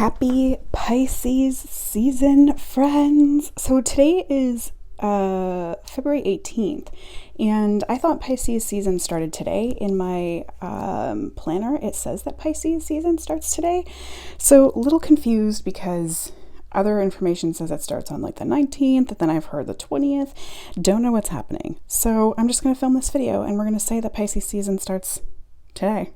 Happy Pisces season, friends. So today is February 18th, and I thought Pisces season started today. In my planner, it says that Pisces season starts today. So a little confused because other information says it starts on like the 19th, then I've heard the 20th. Don't know what's happening. So I'm just going to film this video and we're going to say that Pisces season starts today.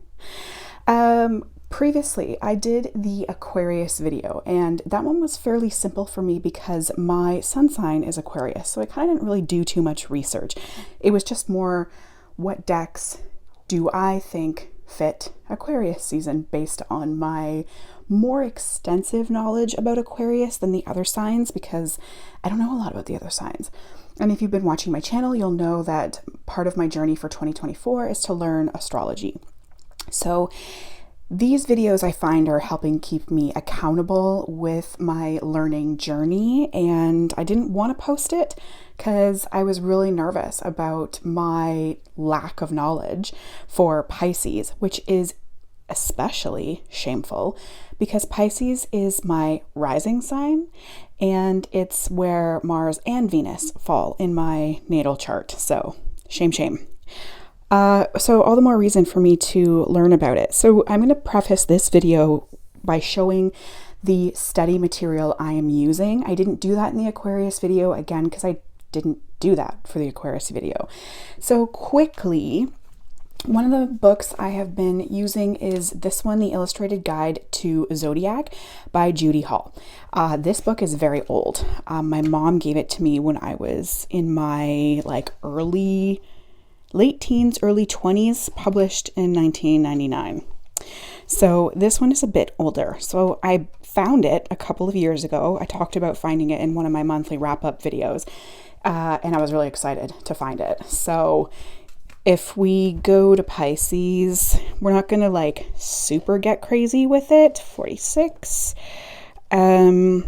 Previously, I did the Aquarius video, and that one was fairly simple for me because my sun sign is Aquarius, so I kind of didn't really do too much research. It was just more, what decks do I think fit Aquarius season based on my more extensive knowledge about Aquarius than the other signs, because I don't know a lot about the other signs. And if you've been watching my channel, you'll know that part of my journey for 2024 is to learn astrology. So these videos I find are helping keep me accountable with my learning journey, and I didn't want to post it because I was really nervous about my lack of knowledge for Pisces, which is especially shameful because Pisces is my rising sign and it's where Mars and Venus fall in my natal chart. So shame, shame. So all the more reason for me to learn about it. So I'm going to preface this video by showing the study material I am using. I didn't do that in the Aquarius video, again, because I didn't do that for the Aquarius video. So quickly, one of the books I have been using is this one, The Illustrated Guide to Zodiac by Judy Hall. This book is very old. My mom gave it to me when I was in my late teens, early 20s, published in 1999. So this one is a bit older. So I found it a couple of years ago. I talked about finding it in one of my monthly wrap-up videos, and I was really excited to find it. So if we go to Pisces, we're not going to like super get crazy with it. 46. Because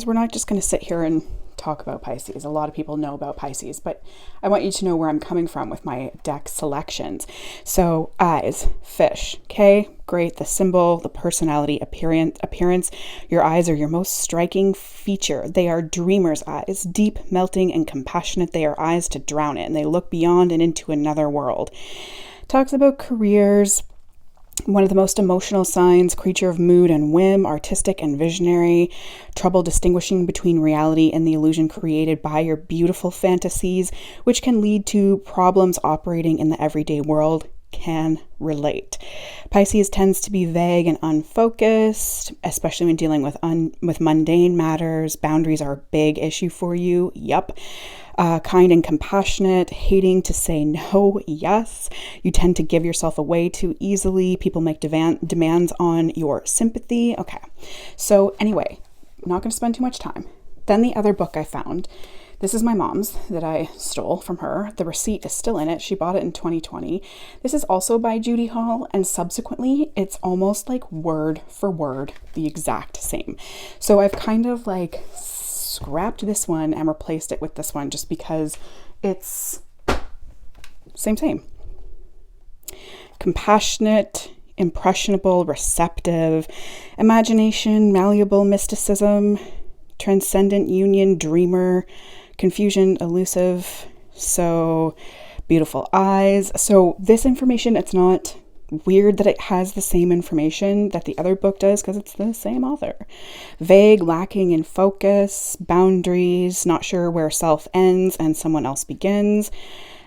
we're not just going to sit here and talk about Pisces. A lot of people know about Pisces, but I want you to know where I'm coming from with my deck selections. So eyes, fish, okay, great. The symbol, the personality, appearance. Your eyes are your most striking feature. They are dreamer's eyes, deep, melting, and compassionate. They are eyes to drown in. They look beyond and into another world. Talks about careers. One of the most emotional signs, creature of mood and whim, artistic and visionary, trouble distinguishing between reality and the illusion created by your beautiful fantasies, which can lead to problems operating in the everyday world. Can relate. Pisces tends to be vague and unfocused, especially when dealing with mundane matters. Boundaries are a big issue for you. Yup. Kind and compassionate, hating to say no. Yes. You tend to give yourself away too easily. People make demands on your sympathy. Okay. So anyway, I'm not going to spend too much time. Then the other book I found, this is my mom's that I stole from her. The receipt is still in it. She bought it in 2020. This is also by Judy Hall, and subsequently it's almost like word for word the exact same. So I've kind of like scrapped this one and replaced it with this one just because it's same. Compassionate, impressionable, receptive, imagination, malleable, mysticism, transcendent union, dreamer, confusion, elusive. So beautiful eyes. So this information, it's not weird that it has the same information that the other book does because it's the same author. Vague, lacking in focus, boundaries, not sure where self ends and someone else begins.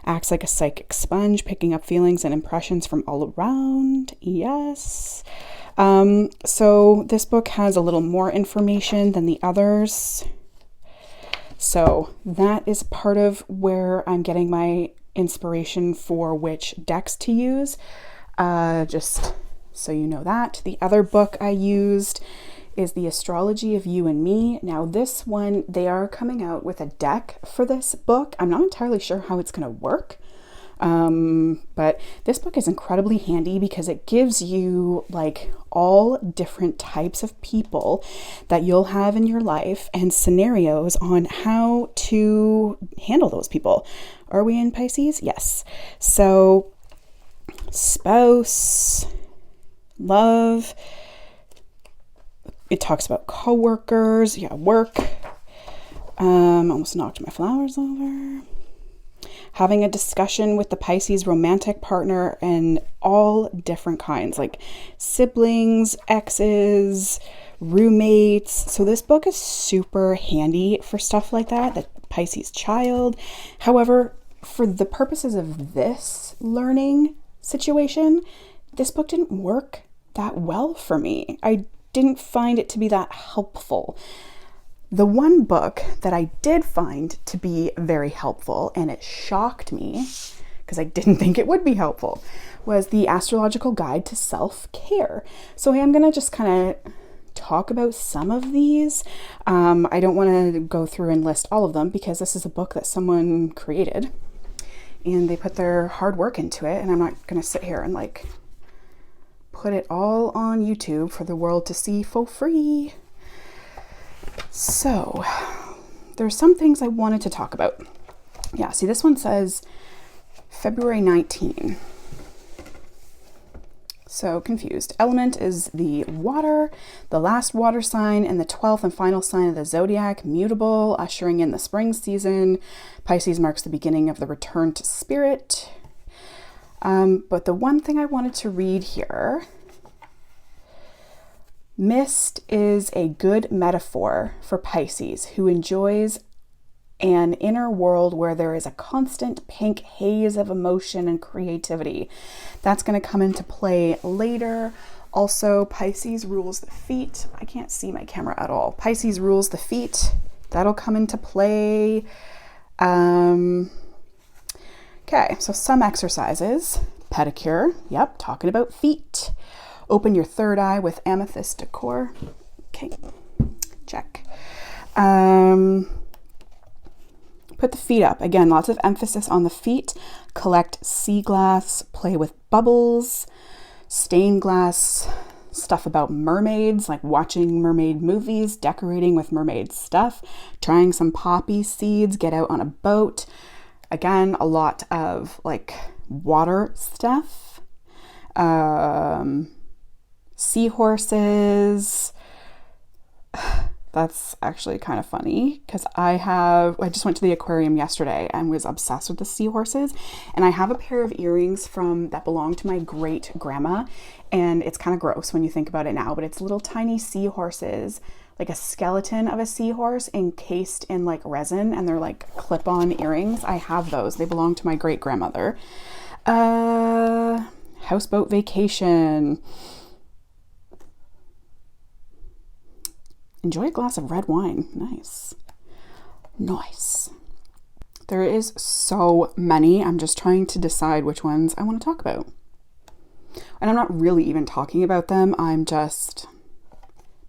Acts like a psychic sponge, picking up feelings and impressions from all around. Yes. So this book has a little more information than the others. So that is part of where I'm getting my inspiration for which decks to use. Just so you know that. The other book I used is The Astrology of You and Me. Now this one, they are coming out with a deck for this book. I'm not entirely sure how it's going to work. But this book is incredibly handy because it gives you like all different types of people that you'll have in your life and scenarios on how to handle those people. Are we in Pisces? Yes. So spouse, love, It talks about coworkers, work. Almost knocked my flowers over. Having a discussion with the Pisces romantic partner and all different kinds, like siblings, exes, roommates. So this book is super handy for stuff like that, the Pisces child. However, for the purposes of this learning situation, this book didn't work that well for me. I didn't find it to be that helpful. The one book that I did find to be very helpful, and it shocked me because I didn't think it would be helpful, was the Astrological Guide to Self-Care. So I am going to just kind of talk about some of these. I don't want to go through and list all of them because this is a book that someone created and they put their hard work into it, and I'm not going to sit here and like put it all on YouTube for the world to see for free. So there's some things I wanted to talk about. Yeah, see, this one says February 19. So confused. Element is the water, the last water sign, and the 12th and final sign of the zodiac, mutable, ushering in the spring season. Pisces marks the beginning of the return to spirit. But the one thing I wanted to read here, mist is a good metaphor for Pisces, who enjoys an inner world where there is a constant pink haze of emotion and creativity. That's going to come into play later. Also, Pisces rules the feet. I can't see my camera at all. Pisces rules the feet. That'll come into play. Okay, so some exercises. Pedicure. Yep, talking about feet. Open your third eye with amethyst decor. Okay, check. Put the feet up. Again, lots of emphasis on the feet. Collect sea glass. Play with bubbles. Stained glass. Stuff about mermaids, like watching mermaid movies, decorating with mermaid stuff, trying some poppy seeds, get out on a boat. Again, a lot of like water stuff. Seahorses. That's actually kind of funny because I just went to the aquarium yesterday and was obsessed with the seahorses, and I have a pair of earrings that belong to my great grandma, and it's kind of gross when you think about it now, but it's little tiny seahorses, like a skeleton of a seahorse encased in like resin, and they're like clip-on earrings. I have those. They belong to my great grandmother. Houseboat vacation. Enjoy a glass of red wine. Nice. Nice. There is so many. I'm just trying to decide which ones I want to talk about. And I'm not really even talking about them. I'm just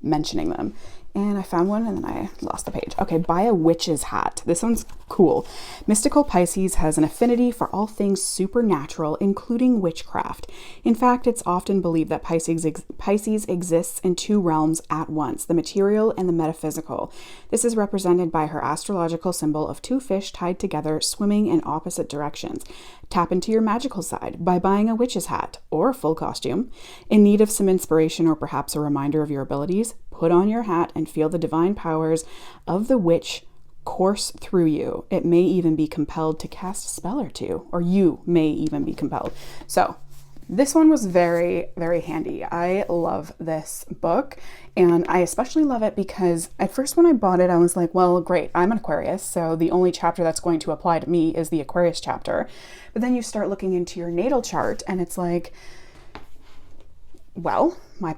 mentioning them. And I found one and then I lost the page. Okay, buy a witch's hat. This one's cool. Mystical Pisces has an affinity for all things supernatural, including witchcraft. In fact, it's often believed that Pisces exists in two realms at once, the material and the metaphysical. This is represented by her astrological symbol of two fish tied together, swimming in opposite directions. Tap into your magical side by buying a witch's hat or a full costume. In need of some inspiration or perhaps a reminder of your abilities, put on your hat and feel the divine powers of the witch course through you. It may even be compelled to cast a spell or two, or you may even be compelled. So this one was very, very handy. I love this book, and I especially love it because at first when I bought it, I was like, well, great, I'm an Aquarius, so the only chapter that's going to apply to me is the Aquarius chapter. But then you start looking into your natal chart, and it's like, well, my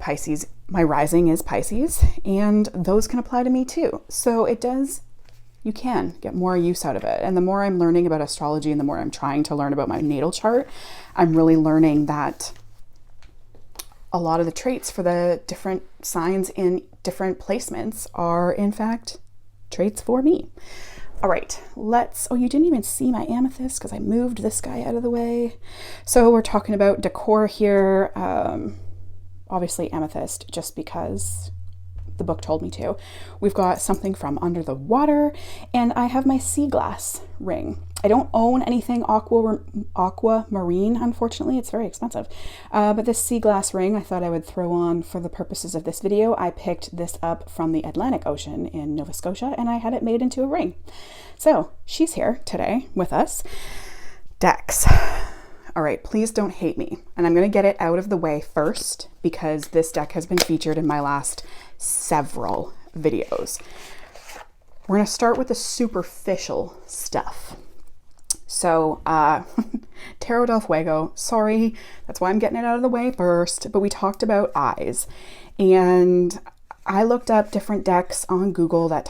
rising is Pisces, and those can apply to me too. So you can get more use out of it. And the more I'm learning about astrology and the more I'm trying to learn about my natal chart, I'm really learning that a lot of the traits for the different signs in different placements are in fact traits for me. All right, oh, you didn't even see my amethyst because I moved this guy out of the way. So we're talking about decor here. Obviously amethyst, just because the book told me to. We've got something from under the water, and I have my sea glass ring. I don't own anything aquamarine, unfortunately. It's very expensive. But this sea glass ring I thought I would throw on for the purposes of this video. I picked this up from the Atlantic Ocean in Nova Scotia, and I had it made into a ring. So she's here today with us. Decks. All right, please don't hate me. And I'm going to get it out of the way first because this deck has been featured in my last several videos. We're going to start with the superficial stuff. So, Tarot del Fuego, sorry, that's why I'm getting it out of the way first, but we talked about eyes. And I looked up different decks on Google that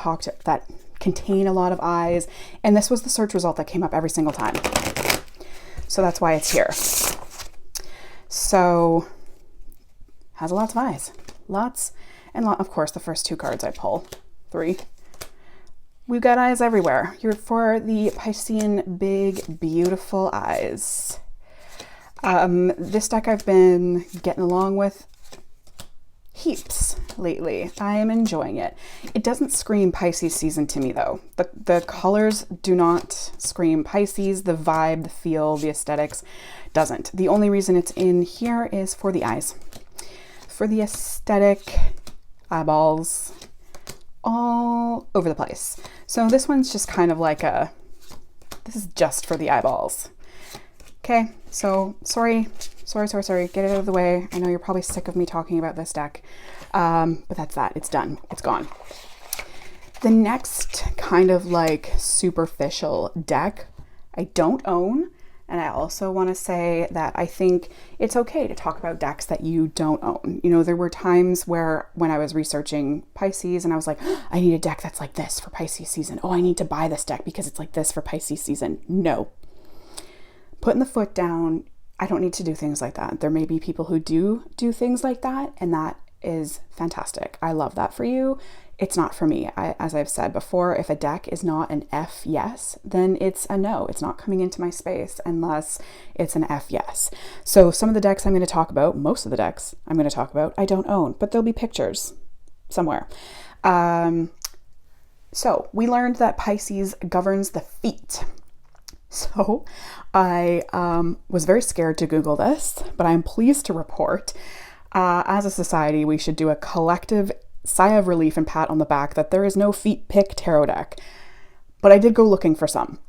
contain a lot of eyes, and this was the search result that came up every single time. So that's why it's here. So, has lots of eyes. Lots and lots. Of course, the first two cards I pull. 3. We've got eyes everywhere. You're for the Piscean big, beautiful eyes. This deck I've been getting along with heaps lately. I am enjoying it. It doesn't scream Pisces season to me though. The colors do not scream Pisces. The vibe, the feel, the aesthetics doesn't. The only reason it's in here is for the eyes. For the aesthetic, eyeballs, all over the place. So this one's just kind of like this is just for the eyeballs. Okay, so sorry, get it out of the way. I know you're probably sick of me talking about this deck, but that's that, it's done, it's gone. The next kind of like superficial deck I don't own. And I also want to say that I think it's okay to talk about decks that you don't own. You know, there were times where when I was researching Pisces and I was like, oh, I need a deck that's like this for Pisces season. Oh, I need to buy this deck because it's like this for Pisces season. No. Putting the foot down, I don't need to do things like that. There may be people who do things like that, and that is fantastic. I love that for you. It's not for me. As I've said before, if a deck is not an F yes, then it's a no. It's not coming into my space unless it's an F yes. So some of the decks I'm going to talk about, most of the decks I'm going to talk about, I don't own, but there'll be pictures somewhere. So we learned that Pisces governs the feet. So I was very scared to Google this, but I'm pleased to report as a society, we should do a collective sigh of relief and pat on the back that there is no feet pick tarot deck. But I did go looking for some.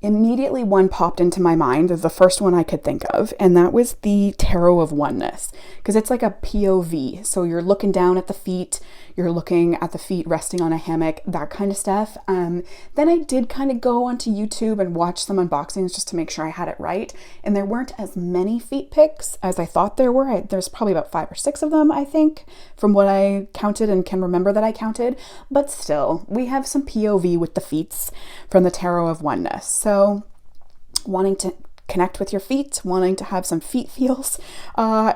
Immediately one popped into my mind, the first one I could think of, and that was the Tarot of Oneness, because it's like a POV. So you're looking down at the feet, you're looking at the feet resting on a hammock, that kind of stuff. Then I did kind of go onto YouTube and watch some unboxings just to make sure I had it right. And there weren't as many feet picks as I thought there were. There's probably about 5 or 6 of them, I think, from what I counted and can remember that I counted. But still, we have some POV with the feets from the Tarot of Oneness. So wanting to connect with your feet, wanting to have some feet feels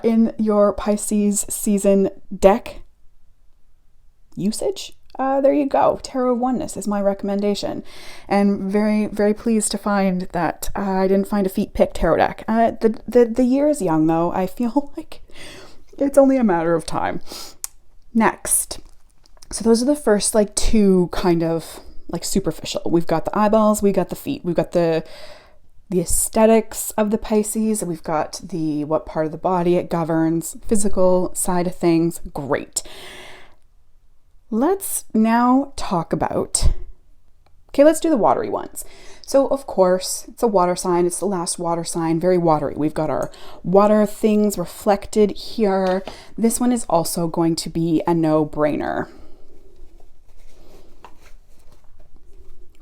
in your Pisces season deck usage, there you go. Tarot of Oneness is my recommendation, and very, very pleased to find that I didn't find a feet pick tarot deck. The year is young though. I feel like it's only a matter of time. Next, so those are the first like 2 kind of like superficial. We've got the eyeballs, we got the feet, we've got the aesthetics of the Pisces, we've got the what part of the body it governs, physical side of things. Great. Let's now talk about, let's do the watery ones. So of course, it's a water sign. It's the last water sign, very watery. We've got our water things reflected here. This one is also going to be a no-brainer.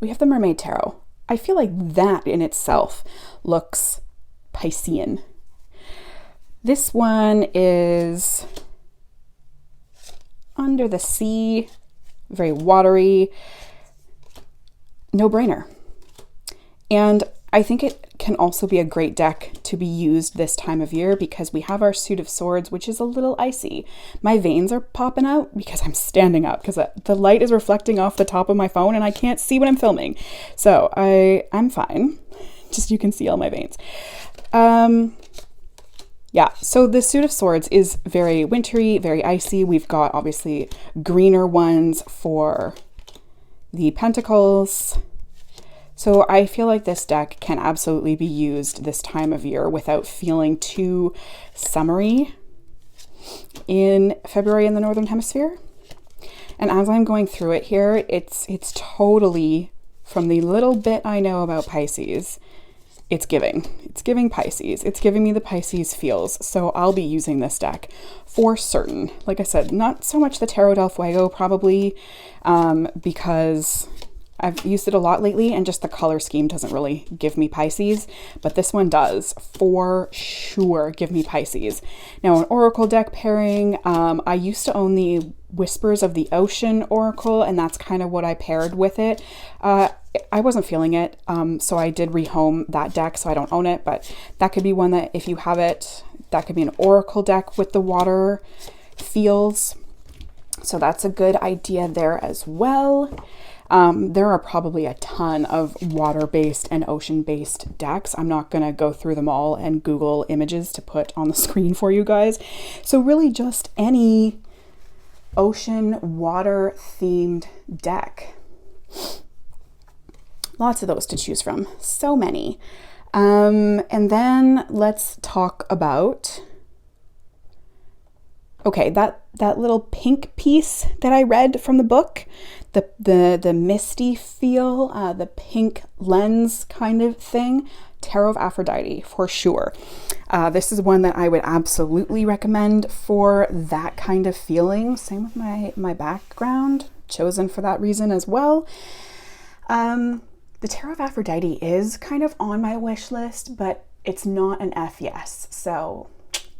We have the Mermaid Tarot. I feel like that in itself looks Piscean. This one is under the sea, very watery, no-brainer. And I think it can also be a great deck to be used this time of year because we have our Suit of Swords, which is a little icy. My veins are popping out because I'm standing up because the light is reflecting off the top of my phone and I can't see what I'm filming. So I'm fine. Just you can see all my veins. Yeah, so the Suit of Swords is very wintry, very icy. We've got obviously greener ones for the Pentacles. So I feel like this deck can absolutely be used this time of year without feeling too summery in February in the Northern Hemisphere. And as I'm going through it here, it's totally, from the little bit I know about Pisces, it's giving Pisces. It's giving me the Pisces feels. So I'll be using this deck for certain. Like I said, not so much the Tarot del Fuego probably, because I've used it a lot lately and just the color scheme doesn't really give me Pisces, but this one does for sure give me Pisces. Now, an Oracle deck pairing, I used to own the Whispers of the Ocean Oracle, and that's kind of what I paired with it. I wasn't feeling it, so I did rehome that deck, so I don't own it, but that could be one that if you have it, that could be an Oracle deck with the water feels. So that's a good idea there as well. There are probably a ton of water-based and ocean-based decks. I'm not going to go through them all and Google images to put on the screen for you guys. So really just any ocean water themed deck. Lots of those to choose from. So many. And then let's talk about, okay, that little pink piece that I read from the book, the misty feel, the pink lens kind of thing, Tarot of Aphrodite for sure. This is one that I would absolutely recommend for that kind of feeling. Same with my background, chosen for that reason as well. The Tarot of Aphrodite is kind of on my wish list, but it's not an F yes, so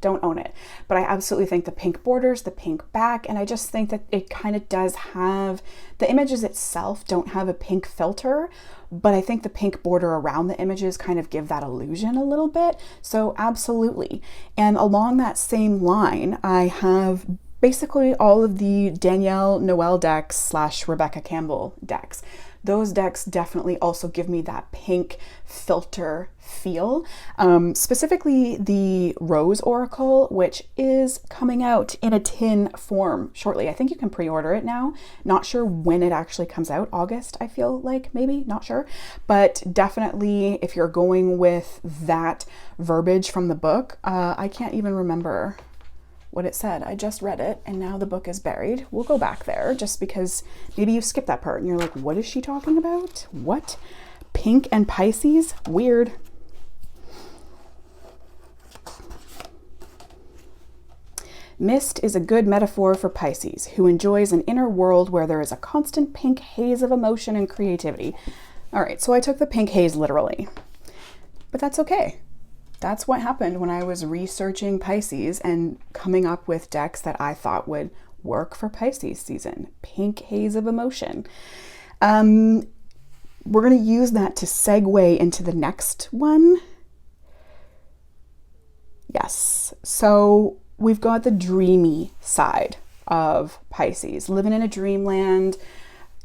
don't own it. But I absolutely think the pink borders, the pink back, and I just think that it kind of does have, the images itself don't have a pink filter, but I think the pink border around the images kind of give that illusion a little bit. So absolutely. And along that same line, I have basically all of the Danielle Noel decks / Rebecca Campbell decks. Those decks definitely also give me that pink filter feel. Specifically the Rose Oracle, which is coming out in a tin form shortly. I think you can pre-order it now. Not sure when it actually comes out. August, I feel like, maybe, not sure. But definitely if you're going with that verbiage from the book, I can't even remember what it said. I just read it and now the book is buried. We'll go back there just because maybe you skipped that part and you're like, what is she talking about? What? Pink and Pisces? Weird. Mist is a good metaphor for Pisces, who enjoys an inner world where there is a constant pink haze of emotion and creativity. All right, so I took the pink haze literally, but that's okay. That's what happened when I was researching Pisces and coming up with decks that I thought would work for Pisces season. Pink haze of emotion. We're going to use that to segue into the next one. Yes. So we've got the dreamy side of Pisces, living in a dreamland.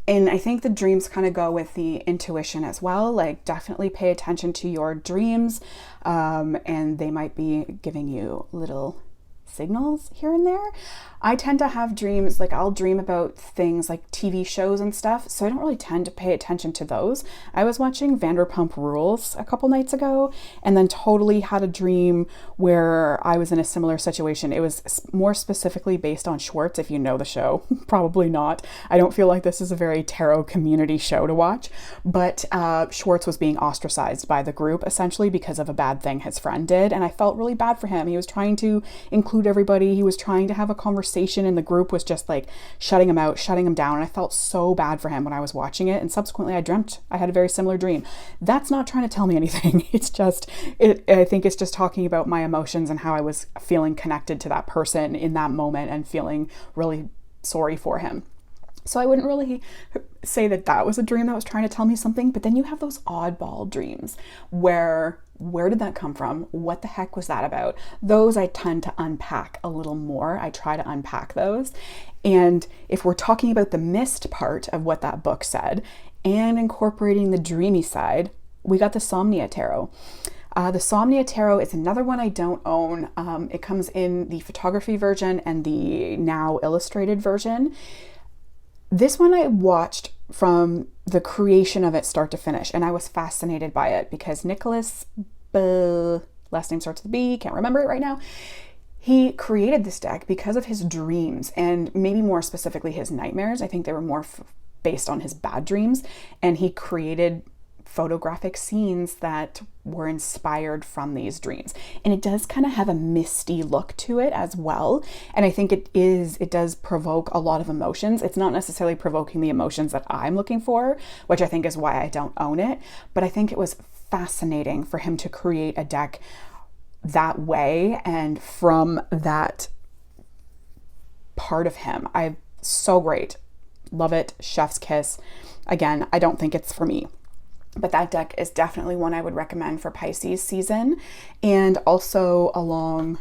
And I think the dreams kind of go with the intuition as well. Like definitely pay attention to your dreams. And they might be giving you little signals here and there. I tend to have dreams, like I'll dream about things like TV shows and stuff, so I don't really tend to pay attention to those. I was watching Vanderpump Rules a couple nights ago and then totally had a dream where I was in a similar situation. It was more specifically based on Schwartz, if you know the show. Probably not. I don't feel like this is a very tarot community show to watch, but Schwartz was being ostracized by the group essentially because of a bad thing his friend did, and I felt really bad for him. He was trying to include everybody. He was trying to have a conversation and the group was just like shutting him out, shutting him down. And I felt so bad for him when I was watching it. And subsequently I dreamt I had a very similar dream. That's not trying to tell me anything. It's just, I think it's just talking about my emotions and how I was feeling connected to that person in that moment and feeling really sorry for him. So I wouldn't really say that that was a dream that was trying to tell me something, but then you have those oddball dreams where did that come from? What the heck was that about? Those I tend to unpack a little more. I try to unpack those. And if we're talking about the mist part of what that book said and incorporating the dreamy side, we got the Somnia Tarot. The Somnia Tarot is another one I don't own. It comes in the photography version and the now illustrated version. This one I watched from the creation of it start to finish. And I was fascinated by it because Nicholas, last name starts with a B, can't remember it right now. He created this deck because of his dreams, and maybe more specifically his nightmares. I think they were more based on his bad dreams. And he created photographic scenes that were inspired from these dreams. And it does kind of have a misty look to it as well. And I think it does provoke a lot of emotions. It's not necessarily provoking the emotions that I'm looking for, which I think is why I don't own it. But I think it was fascinating for him to create a deck that way and from that part of him. So great. Love it. Chef's kiss. Again, I don't think it's for me. But that deck is definitely one I would recommend for Pisces season. And also along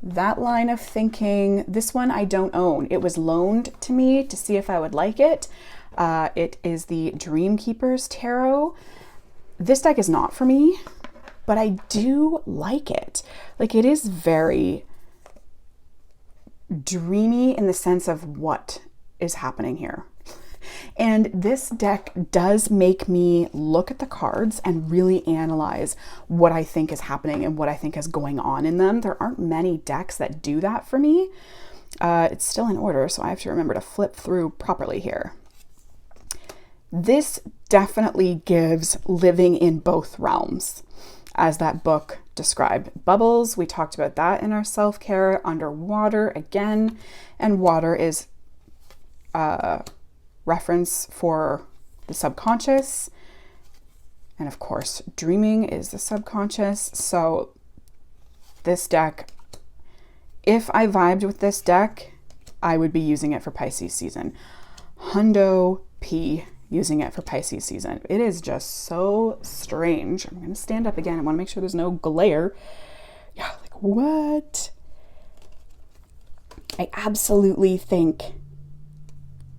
that line of thinking, this one I don't own. It was loaned to me to see if I would like it. It is the Dream Keepers Tarot. This deck is not for me, but I do like it. Like, it is very dreamy in the sense of what is happening here. And this deck does make me look at the cards and really analyze what I think is happening and what I think is going on in them. There aren't many decks that do that for me. It's still in order, so I have to remember to flip through properly here. This definitely gives living in both realms, as that book described. Bubbles, we talked about that in our self-care. Underwater again, and water is reference for the subconscious, and of course dreaming is the subconscious. So this deck, if I vibed with this deck, I would be using it for Pisces season. Hundo P using it for Pisces season. It is just so strange. I'm going to stand up again. I want to make sure there's no glare. Yeah, like what? I absolutely think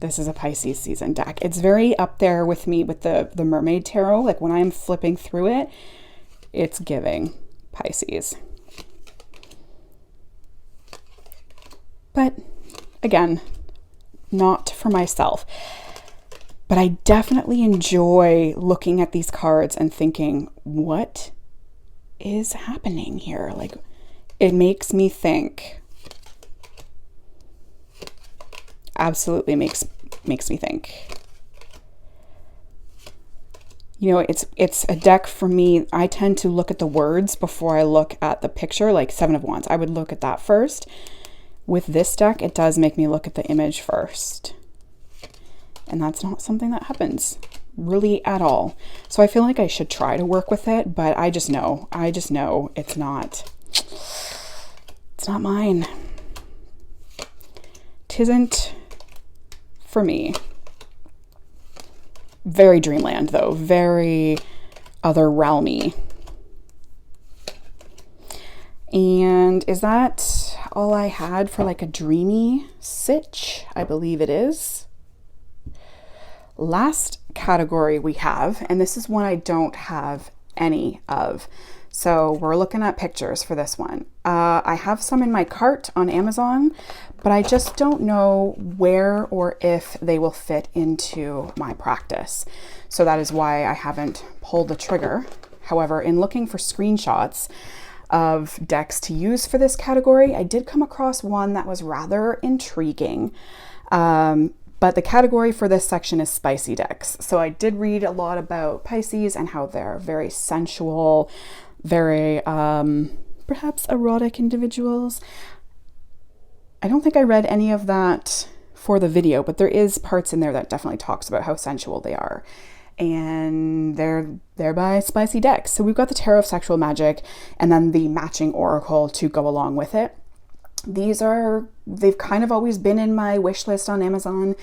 this is a Pisces season deck. It's very up there with me with the Mermaid Tarot. Like when I'm flipping through it, it's giving Pisces. But again, not for myself. But I definitely enjoy looking at these cards and thinking, what is happening here? Like, it makes me think. Absolutely makes me think. You know, it's a deck for me. I tend to look at the words before I look at the picture, like Seven of Wands. I would look at that first. With this deck, it does make me look at the image first. And that's not something that happens really at all. So I feel like I should try to work with it, but I just know it's not mine. Tisn't for me. Very dreamland though, very other realmy. And is that all I had for like a dreamy sitch? I believe it is. Last category we have, and this is one I don't have any of. So we're looking at pictures for this one. I have some in my cart on Amazon, but I just don't know where or if they will fit into my practice. So that is why I haven't pulled the trigger. However, in looking for screenshots of decks to use for this category, I did come across one that was rather intriguing. But the category for this section is spicy decks. So I did read a lot about Pisces and how they're very sensual, very perhaps erotic individuals. I don't think I read any of that for the video, but there is parts in there that definitely talks about how sensual they are. And they're thereby spicy decks. So we've got the Tarot of Sexual Magic and then the matching oracle to go along with it. They've kind of always been in my wish list on Amazon,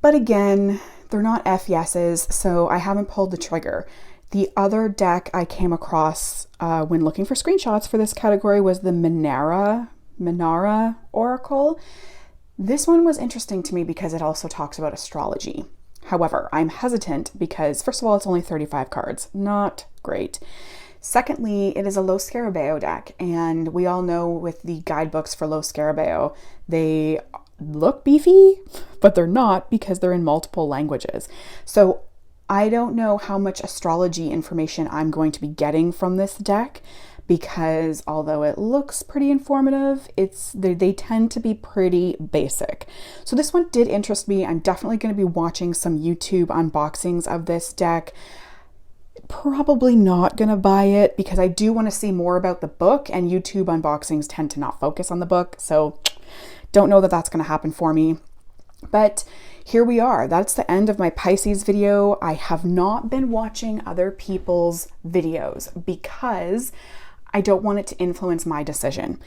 but again, they're not F yeses, so I haven't pulled the trigger. The other deck I came across when looking for screenshots for this category was the Minara Oracle. This one was interesting to me because it also talks about astrology. However, I'm hesitant because, first of all, it's only 35 cards. Not great. Secondly, it is a Los Scarabeo deck, and we all know with the guidebooks for Los Scarabeo, they look beefy, but they're not because they're in multiple languages. So I don't know how much astrology information I'm going to be getting from this deck, because although it looks pretty informative, they tend to be pretty basic. So this one did interest me. I'm definitely going to be watching some YouTube unboxings of this deck. Probably not going to buy it because I do want to see more about the book, and YouTube unboxings tend to not focus on the book. So don't know that that's going to happen for me. But here we are. That's the end of my Pisces video. I have not been watching other people's videos because I don't want it to influence my decision.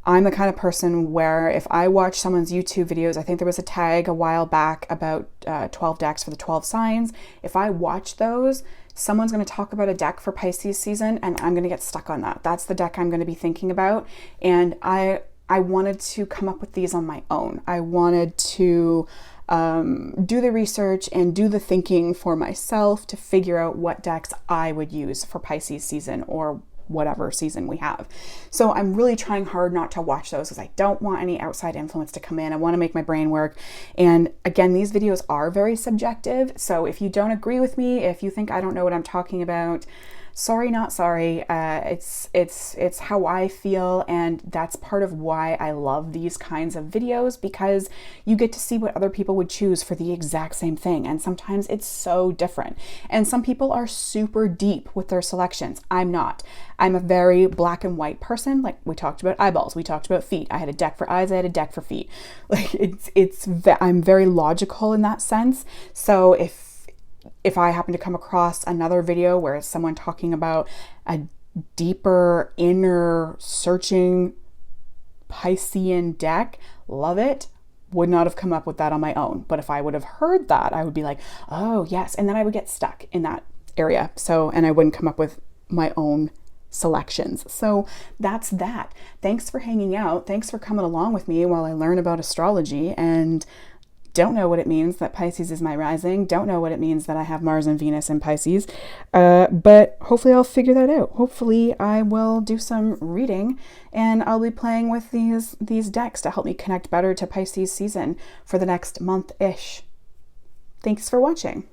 I'm the kind of person where if I watch someone's YouTube videos, I think there was a tag a while back about 12 decks for the 12 signs. If I watch those, someone's going to talk about a deck for Pisces season and I'm going to get stuck on that. That's the deck I'm going to be thinking about. And I wanted to come up with these on my own. I wanted to do the research and do the thinking for myself to figure out what decks I would use for Pisces season or whatever season we have. So I'm really trying hard not to watch those because I don't want any outside influence to come in. I want to make my brain work. And again, these videos are very subjective. So if you don't agree with me, if you think I don't know what I'm talking about, sorry, not sorry. It's how I feel, and that's part of why I love these kinds of videos, because you get to see what other people would choose for the exact same thing, and sometimes it's so different. And some people are super deep with their selections. I'm not. I'm a very black and white person. Like, we talked about eyeballs, we talked about feet. I had a deck for eyes, I had a deck for feet. Like, I'm very logical in that sense. So if I happen to come across another video where it's someone talking about a deeper, inner, searching Piscean deck, love it. Would not have come up with that on my own. But if I would have heard that, I would be like, oh yes. And then I would get stuck in that area. And I wouldn't come up with my own selections. So that's that. Thanks for hanging out. Thanks for coming along with me while I learn about astrology, and don't know what it means that Pisces is my rising. Don't know what it means that I have Mars and Venus in Pisces. But hopefully I'll figure that out. Hopefully I will do some reading and I'll be playing with these decks to help me connect better to Pisces season for the next month-ish. Thanks for watching.